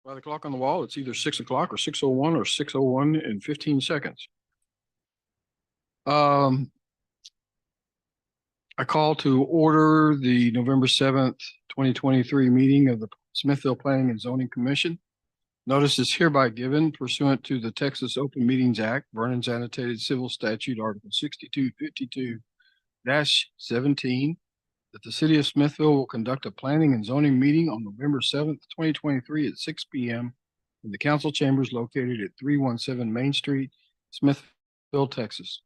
By the clock on the wall, it's either 6 o'clock or 6:01 or 6:01 and 15 seconds. I call to order the November 7th, 2023 meeting of the Smithville Planning and Zoning Commission. Notice is hereby given pursuant to the Texas Open Meetings Act, Vernon's Annotated Civil Statute, Article 6252-17, that the city of Smithville will conduct a planning and zoning meeting on November 7th, 2023 at 6 p.m. in the council chambers located at 317 Main Street, Smithville, Texas.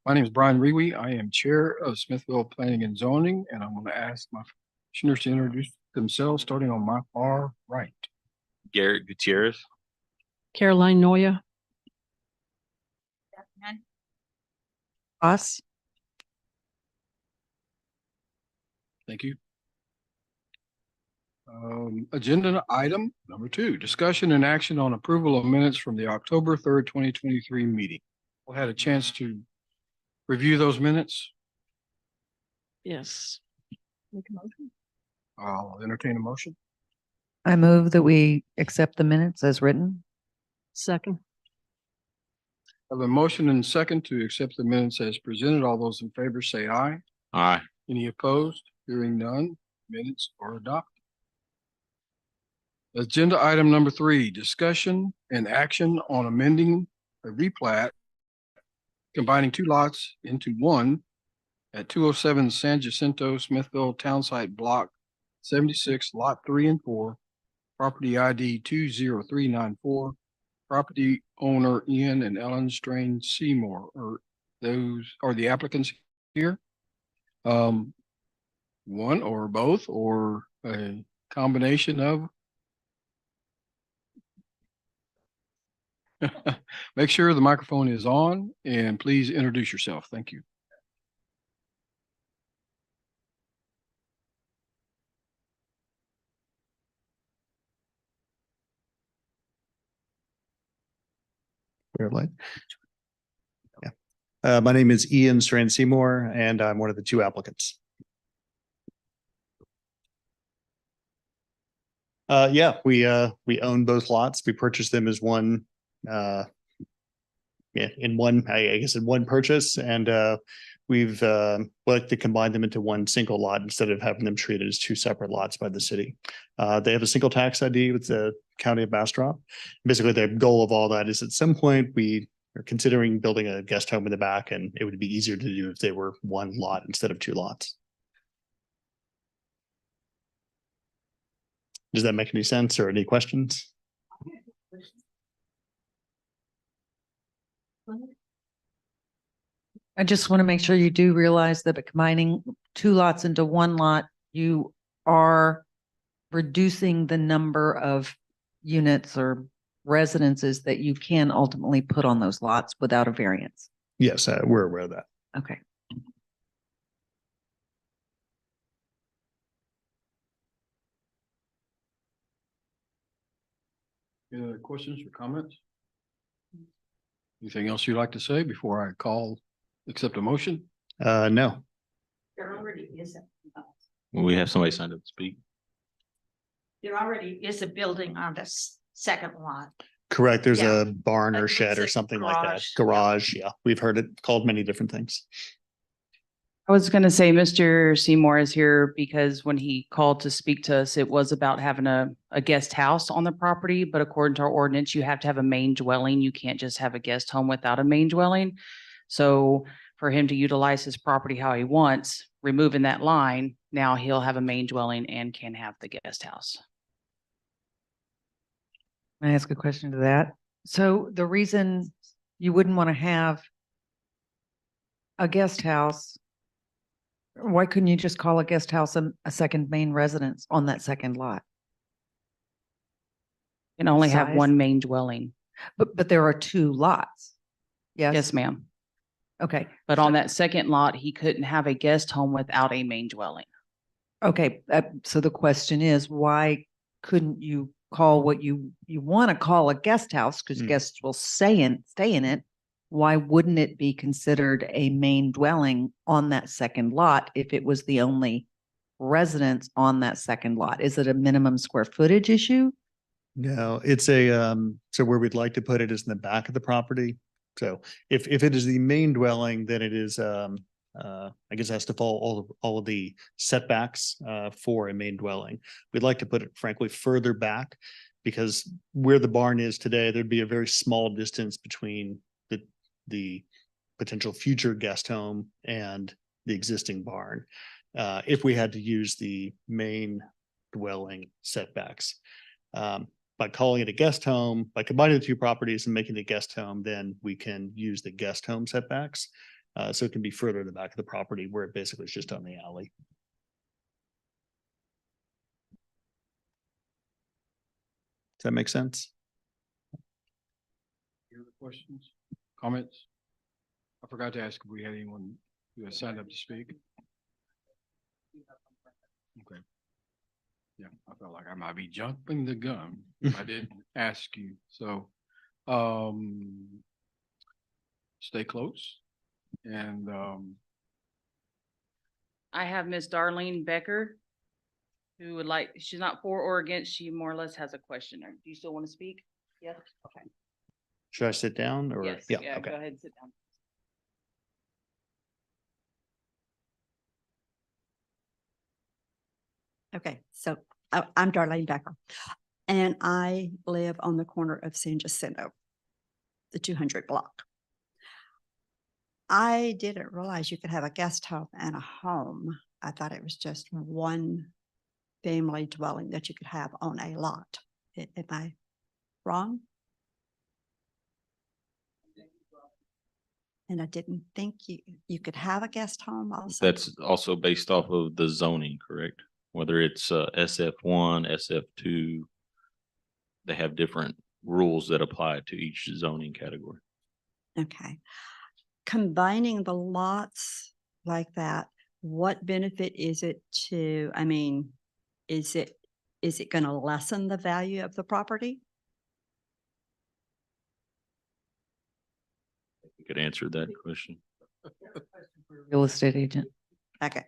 My name is Brian Rewe. I am chair of Smithville Planning and Zoning, and I'm going to ask my commissioners to introduce themselves, starting on my far right. Garrett Gutierrez. Caroline Noya. Us. Thank you. Agenda item number 2, discussion and action on approval of minutes from the October 3rd, 2023 meeting. We had a chance to review those minutes. Yes. Make a motion. I'll entertain a motion. I move that we accept the minutes as written. Second. I have a motion and second to accept the minutes as presented. All those in favor say aye. Aye. Any opposed? Hearing none, minutes are adopted. Agenda item number 3, discussion and action on amending a replat, combining 2 lots into one at 207 San Jacinto, Smithville Townsite Block 76, Lot 3 and 4, property ID 20394, property owner Ian and Ellen Strain Seymour. Those are the applicants here. One or both or a combination of. Make sure the microphone is on and please introduce yourself. Thank you. My name is Ian Strand Seymour, and I'm one of the 2 applicants. We own both lots. We purchased them as one, in one purchase, and we've like to combine them into one single lot instead of having them treated as 2 separate lots by the city. They have a single tax ID with the county of Bastrop. Basically, the goal of all that is at some point we are considering building a guest home in the back, and it would be easier to do if they were one lot instead of 2 lots. Does that make any sense or any questions? I just want to make sure you do realize that by combining 2 lots into one lot, you are reducing the number of units or residences that you can ultimately put on those lots without a variance. Yes, we're aware of that. Okay. Any other questions or comments? Anything else you'd like to say before I accept a motion? No. There already is We have somebody signed up to speak. there already is a building on the second lot. Correct. There's Yeah. a barn I or think shed it's or a something like that. garage. Garage. Yeah. We've heard it called many different things. I was going to say Mr. Seymour is here because when he called to speak to us, it was about having a guest house on the property. But according to our ordinance, you have to have a main dwelling. You can't just have a guest home without a main dwelling. So for him to utilize his property how he wants, removing that line, now he'll have a main dwelling and can have the guest house. Can I ask a question to that? So the reason you wouldn't want to have a guest house, why couldn't you just call a guest house a second main residence on that second lot? You can only have Size? one main dwelling. But there are 2 lots. Yes? Yes, ma'am. Okay. But on that second lot, he couldn't have a guest home without a main dwelling. Okay. So the question is, why couldn't you call what you want to call a guest house? Because guests will stay in it. Why wouldn't it be considered a main dwelling on that second lot if it was the only residence on that second lot? Is it a minimum square footage issue? No, it's so where we'd like to put it is in the back of the property. So if it is the main dwelling, then it is, I guess it has to follow all of the setbacks, for a main dwelling. We'd like to put it frankly further back because where the barn is today, there'd be a very small distance between the potential future guest home and the existing barn. If we had to use the main dwelling setbacks. By calling it a guest home, by combining the two properties and making it a guest home, then we can use the guest home setbacks. So it can be further in the back of the property where it basically is just on the alley. Does that make sense? Any other questions, comments? I forgot to ask if we had anyone who has signed up to speak. Okay. Yeah, I felt like I might be jumping the gun. I didn't ask you, so, stay close and, I have Miss Darlene Becker, who would like, she's not for or against, she more or less has a question. Do you still want to speak? Yes, okay. Should I sit down or? Yes, Yeah, yeah, go okay. ahead and sit down. Okay, so I'm Darlene Becker, and I live on the corner of San Jacinto, the 200 block. I didn't realize you could have a guest home and a home. I thought it was just one family dwelling that you could have on a lot. Am I wrong? And I didn't think you could have a guest home also. That's also based off of the zoning, correct? Whether it's SF1, SF2, they have different rules that apply to each zoning category. Okay. Combining the lots like that, what benefit is it to, I mean, is it going to lessen the value of the property? You could answer that question. Real estate agent. Okay.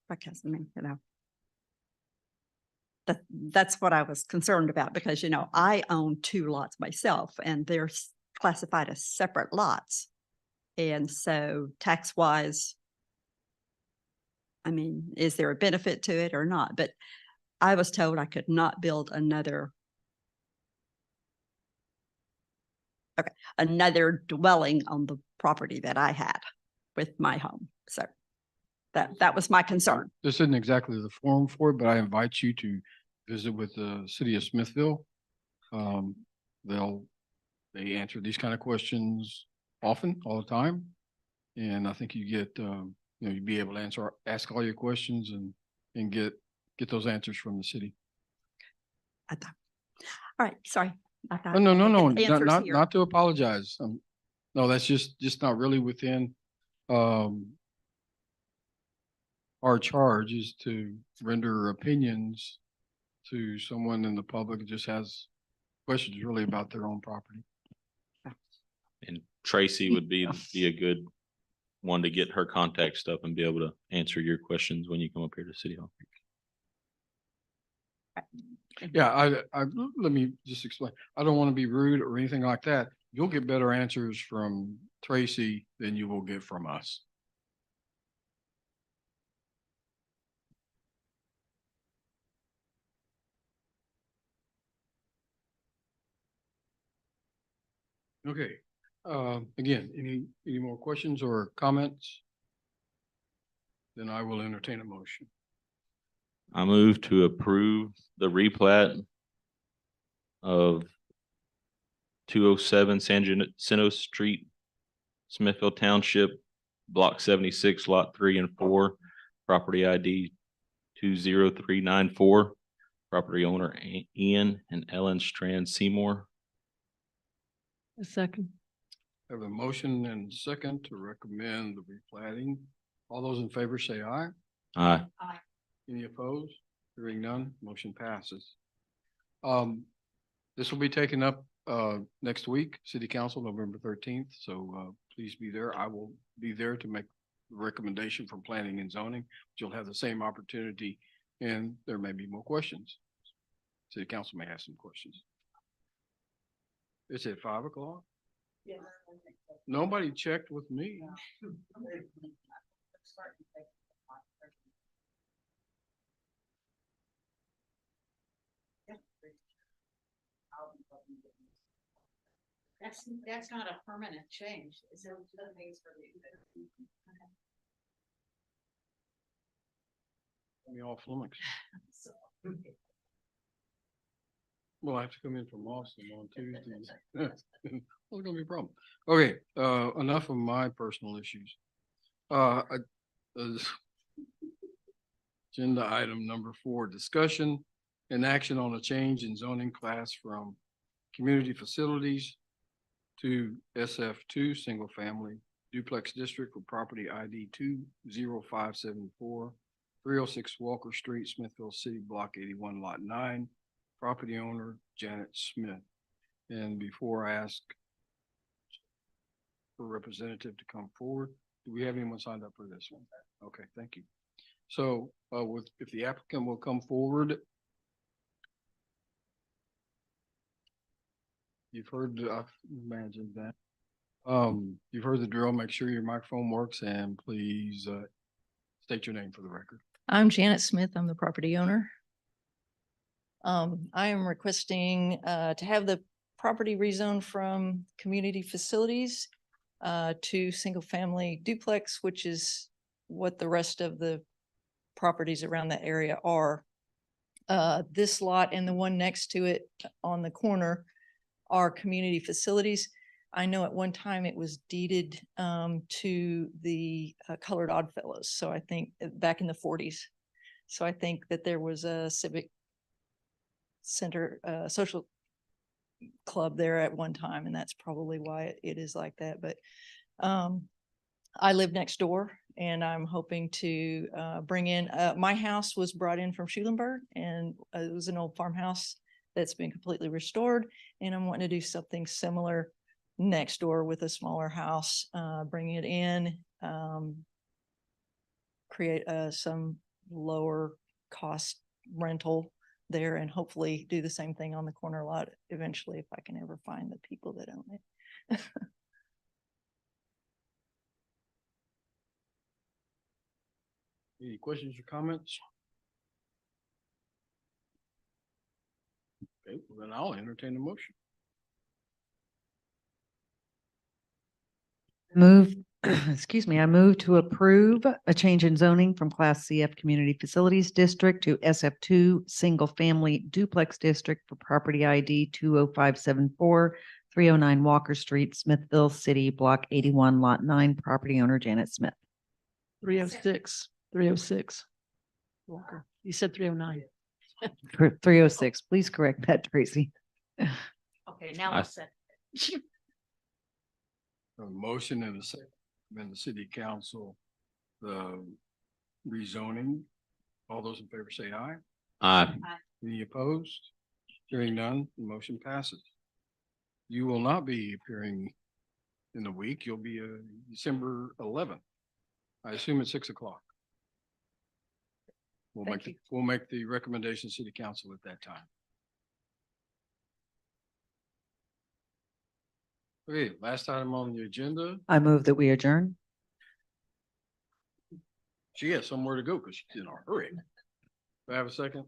Because I mean, that's what I was concerned about because, I own 2 lots myself and they're classified as separate lots. And so tax wise, I mean, is there a benefit to it or not? But I was told I could not build another dwelling on the property that I had with my home. So that was my concern. this isn't exactly the forum for it, but I invite you to visit with the city of Smithville. They answer these kind of questions often, all the time. And I think you get, you'd be able to ask all your questions and get those answers from the city. I thought, all right, sorry. I thought Oh, no, I no, could get no, answers not here. not to apologize. No, that's just not really within, our charge is to render opinions to someone in the public who just has questions really about their own property. And Tracy would be a good one to get her contact stuff and be able to answer your questions when you come up here to City Hall. Yeah, let me just explain. I don't want to be rude or anything like that. You'll get better answers from Tracy than you will get from us. Okay, again, any more questions or comments? Then I will entertain a motion. I move to approve the replat of 207 San Jacinto Street, Smithville Township, Block 76, Lot 3 and 4, property ID 20394, property owner Ian and Ellen Strand Seymour. A second. I have a motion and second to recommend the replatting. All those in favor say aye. Aye. Any opposed? Hearing none, motion passes. This will be taken up next week, City Council, November 13th. So please be there. I will be there to make the recommendation from planning and zoning. You'll have the same opportunity and there may be more questions. City Council may have some questions. It's at 5 o'clock? Nobody checked with me. That's not a permanent change. It's a Me all flummoxed. Well, I have to come in from Austin on Tuesdays. Well, gonna be a problem. Okay, enough of my personal issues. Uh, Agenda item number 4, discussion and action on a change in zoning class from community facilities to SF2, single family duplex district for property ID 20574, 306 Walker Street, Smithville City, Block 81, Lot 9. Property owner Janet Smith. And before I ask for a representative to come forward, do we have anyone signed up for this one? Okay, thank you. So if the applicant will come forward. You've heard, I've imagined that. You've heard the drill. Make sure your microphone works and please state your name for the record. I'm Janet Smith. I'm the property owner. I am requesting to have the property rezoned from community facilities to single family duplex, which is what the rest of the properties around that area are. This lot and the one next to it on the corner are community facilities. I know at one time it was deeded to the Colored Oddfellows. So I think back in the 40s. So I think that there was a civic center, social club there at one time, and that's probably why it is like that. But I live next door, and I'm hoping to bring in, my house was brought in from Schulenburg, and it was an old farmhouse that's been completely restored, and I'm wanting to do something similar next door with a smaller house, bring it in, create some lower cost rental there, and hopefully do the same thing on the corner lot eventually if I can ever find the people that own it. Any questions or comments? Okay, well then I'll entertain a motion. Move, excuse me, I move to approve a change in zoning from Class CF Community Facilities District to SF2 Single Family Duplex District for property ID 20574, 309 Walker Street, Smithville City, Block 81, Lot 9, property owner Janet Smith. 306, 306. Walker, you said 309. 306, please correct that, Tracy. Okay, now I- I'll set. A motion and a second, and the city council, the rezoning. All those in favor say aye. Aye. Any opposed? Hearing none, the motion passes. You will not be appearing in the week. You'll be December 11th. I assume at 6 o'clock. Thank We'll make the recommendation to city council at that time. Okay, last item on the agenda. I move that we adjourn. She has somewhere to go because she's in a hurry. Do I have a second?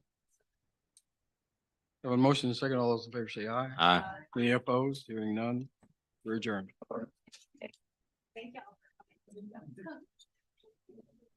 Have a motion and a second. All those in favor say aye. Aye. Any opposed? Hearing none. We're adjourned. Thank you.